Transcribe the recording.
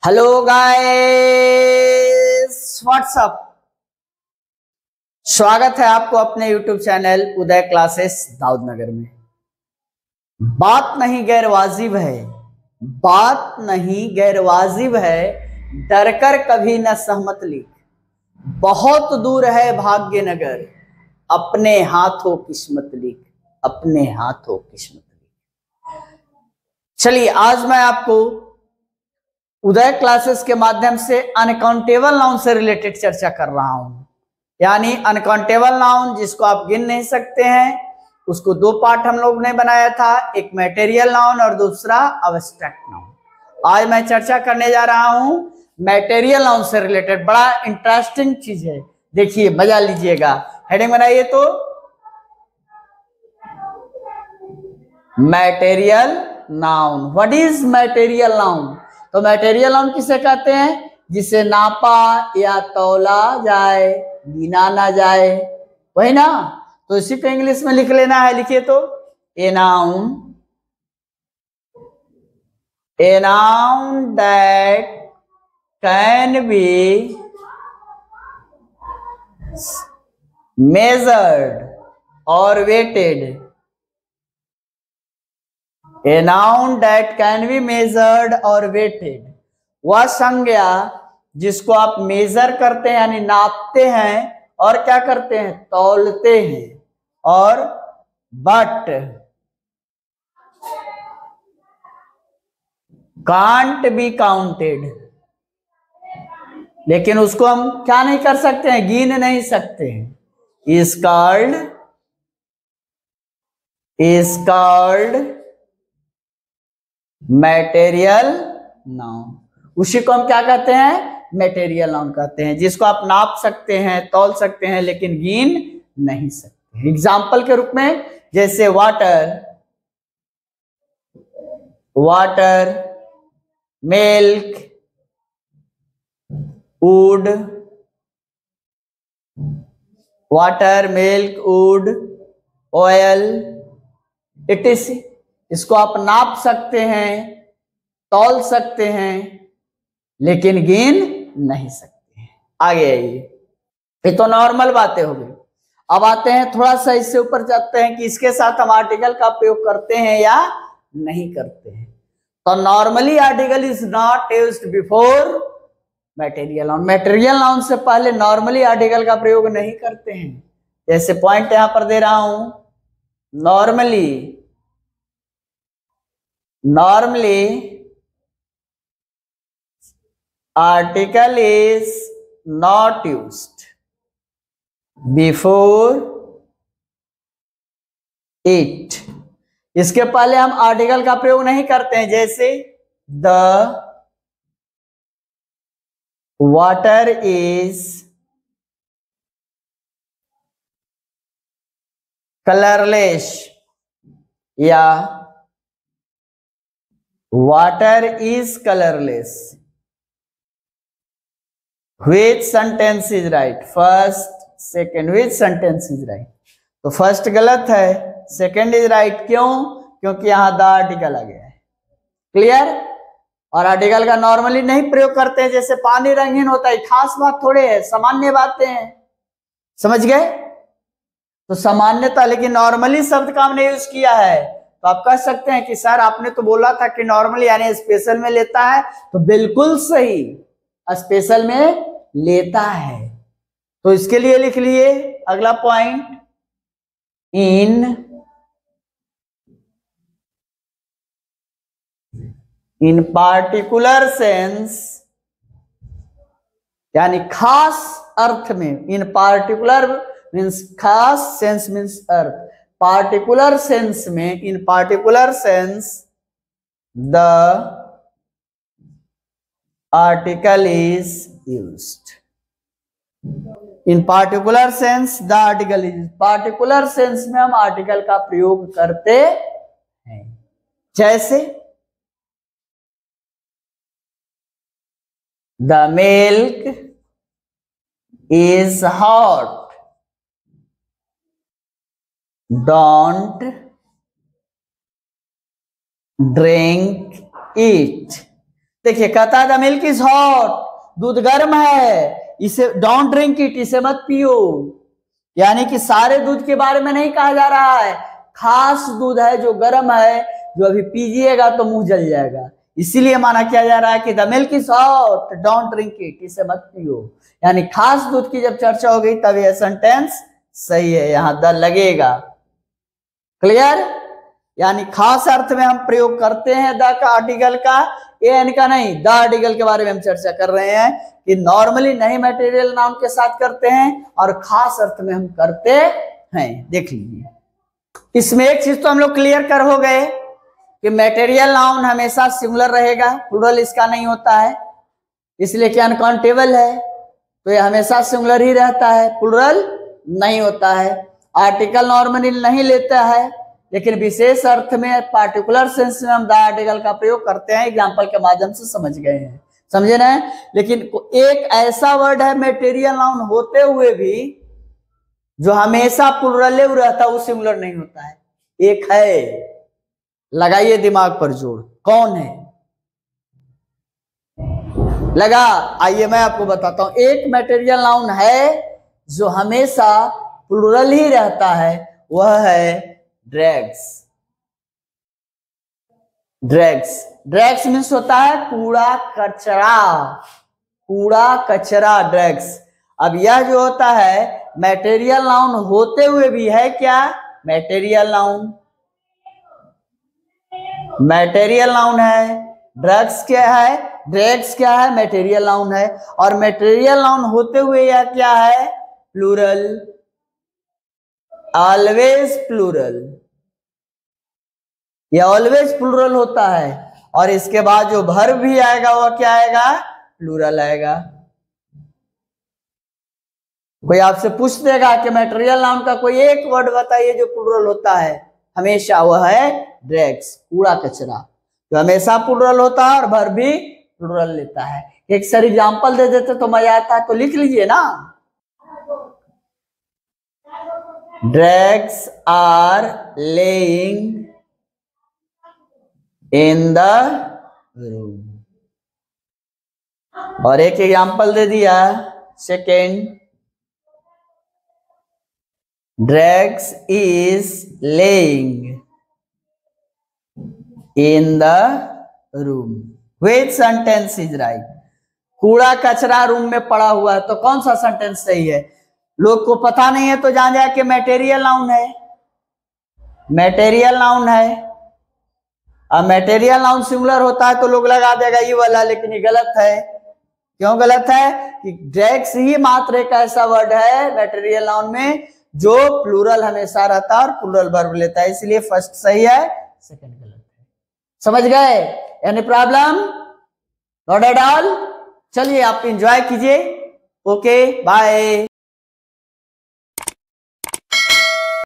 Hello guys, WhatsApp. स्वागत है आपको अपने YouTube चैनल उदय क्लासेस दाऊदनगर में। बात नहीं गैर वाजिब है, बात नहीं गैर वाजिब है, डरकर कभी न सहमत लिख। बहुत दूर है भाग्य नगर, अपने हाथों किस्मत लिख, अपने हाथों किस्मत लिख। चलिए, आज मैं आपको उदय क्लासेस के माध्यम से अनकाउंटेबल नाउन से रिलेटेड चर्चा कर रहा हूं। यानी अनकाउंटेबल नाउन जिसको आप गिन नहीं सकते हैं, उसको दो पार्ट हम लोग ने बनाया था, एक मटेरियल नाउन और दूसरा अब्स्ट्रैक्ट नाउन। आज मैं चर्चा करने जा रहा हूं मटेरियल नाउन से रिलेटेड। बड़ा इंटरेस्टिंग चीज है, देखिए मजा लीजिएगा। हेडिंग बनाइए तो material noun. What is material noun? तो मटेरियल नाउन किसे कहते हैं? जिसे नापा या तौला जाए, गिना ना जाए, वही ना। तो इसी को इंग्लिश में लिख लेना है। लिखिए तो a noun that can be measured और weighted. A noun that can be measured or weighted, वह संज्ञा जिसको आप मेजर करते हैं यानी नापते हैं और क्या करते हैं, तौलते हैं, और बट कांट बी काउंटेड, लेकिन उसको हम क्या नहीं कर सकते हैं, गिन नहीं सकते हैं। Is called material noun. उसी को हम क्या कहते हैं, मटेरियल नाउन कहते हैं, जिसको आप नाप सकते हैं, तौल सकते हैं, लेकिन गिन नहीं सकते। एग्जाम्पल के रूप में जैसे water, milk, would, oil, etc। इसको आप नाप सकते हैं, तौल सकते हैं, लेकिन गिन नहीं सकते हैं। आगे आइए, ये तो नॉर्मल बातें हो गई। अब आते हैं थोड़ा सा इससे ऊपर जाते हैं कि इसके साथ हम आर्टिकल का प्रयोग करते हैं या नहीं करते हैं। तो normally article is not used before material noun. Material noun से पहले नॉर्मली आर्टिकल का प्रयोग नहीं करते हैं। जैसे पॉइंट यहां पर दे रहा हूं, normally article is not used before it। इसके पहले हम आर्टिकल का प्रयोग नहीं करते हैं। जैसे द वाटर इज कलरलेस, या water is colourless. Which sentence is right? First, second, which sentence is right? तो फर्स्ट गलत है, सेकंड इज राइट। क्यों? क्योंकि यहां द आर्टिकल आ गया है। क्लियर? और आर्टिकल का नॉर्मली नहीं प्रयोग करते हैं। जैसे पानी रंगीन होता है, खास बात थोड़े है, सामान्य बातें हैं। समझ गए? तो सामान्यता, लेकिन नॉर्मली शब्द का हमने यूज किया है। तो आप कह सकते हैं कि सर आपने तो बोला था कि नॉर्मली यानी स्पेशल में लेता है। तो बिल्कुल सही, स्पेशल में लेता है। तो इसके लिए लिख लिए अगला पॉइंट, इन पार्टिकुलर सेंस, यानी खास अर्थ में। इन पार्टिकुलर मीन्स खास, सेंस मीन्स अर्थ। पार्टिकुलर सेंस में, in particular sense the article is used. In particular sense the article is, particular sense में हम आर्टिकल का प्रयोग करते हैं। जैसे the milk is hot, don't drink it. देखिए कहता है द मिल्क इज हॉट, दूध गर्म है, इसे डोंट ड्रिंक इट, इसे मत पियो। यानी कि सारे दूध के बारे में नहीं कहा जा रहा है, खास दूध है जो गर्म है, जो अभी पीजिएगा तो मुंह जल जाएगा, इसीलिए माना किया जा रहा है कि the milk is hot don't drink it, इसे मत पियो। यानी खास दूध की जब चर्चा हो गई तब यह सेंटेंस सही है, यहां द लगेगा। क्लियर? यानी खास अर्थ में हम प्रयोग करते हैं द का आर्टिकल का, एन का नहीं। द आर्टिकल के बारे में हम चर्चा कर रहे हैं कि नॉर्मली नहीं मटेरियल नाउन के साथ करते हैं और खास अर्थ में हम करते हैं। देख लीजिए इसमें एक चीज तो हम लोग क्लियर कर हो गए कि मटेरियल नाउन हमेशा सिंगुलर रहेगा, प्लूरल इसका नहीं होता है, इसलिए कि अनकाउंटेबल है तो ये हमेशा सिंगुलर ही रहता है, प्लूरल नहीं होता है। आर्टिकल नॉर्मली नहीं लेता है, लेकिन विशेष अर्थ में पार्टिकुलर सेंस में हम द आर्टिकल का प्रयोग करते हैं, एग्जांपल के माध्यम से समझ गए हैं, समझे ना। लेकिन एक ऐसा वर्ड है मटेरियल नाउन होते हुए भी जो हमेशा प्लूरल रहता है, वो सिंगुलर नहीं होता है। एक है, लगाइए दिमाग पर जोर, कौन है? लगा? आइए मैं आपको बताता हूं। एक मटेरियल नाउन है जो हमेशा प्लूरल ही रहता है, वह है ड्रैग्स। ड्रैग्स, ड्रैग्स मीन्स होता है कूड़ा कचरा, कूड़ा कचरा, ड्रैग्स। अब यह जो होता है मटेरियल नाउन होते हुए भी है क्या? मटेरियल नाउन, मटेरियल नाउन है। ड्रग्स क्या है? ड्रग्स क्या है? मटेरियल नाउन है। और मटेरियल नाउन होते हुए यह क्या है? प्लूरल, ऑलवेज प्लूरल, यह ऑलवेज प्लूरल होता है। और इसके बाद जो वर्ब भी आएगा वह क्या आएगा? प्लूरल आएगा। कोई आपसे पूछ देगा कि मटेरियल नाउन का कोई एक वर्ड बताइए जो प्लूरल होता है हमेशा, वह है ड्रग्स, कूड़ा कचरा, जो हमेशा प्लूरल होता है और वर्ब भी प्लूरल लेता है। एक सर एग्जांपल दे देते तो मजा आता है, तो लिख लीजिए ना। Drugs are laying in the room, और एक एग्जांपल दे दिया second, drugs is laying in the room, which sentence is right? कूड़ा कचरा रूम में पड़ा हुआ है, तो कौन सा सेंटेंस सही है? लोग को पता नहीं है तो जान जाए कि मटेरियल नाउन है, मटेरियल नाउन है। अब मटेरियल नाउन सिंगुलर होता है तो लोग लगा देगा ये वाला, लेकिन ये गलत है। क्यों गलत है? कि ड्रग्स ही मात्र एक ऐसा वर्ड है मटेरियल नाउन में जो प्लूरल हमेशा रहता है और प्लूरल वर्ब लेता है, इसलिए फर्स्ट सही है, सेकंड गलत है। समझ गए? Any problem? Not at all? चलिए आप एंजॉय कीजिए। Okay bye.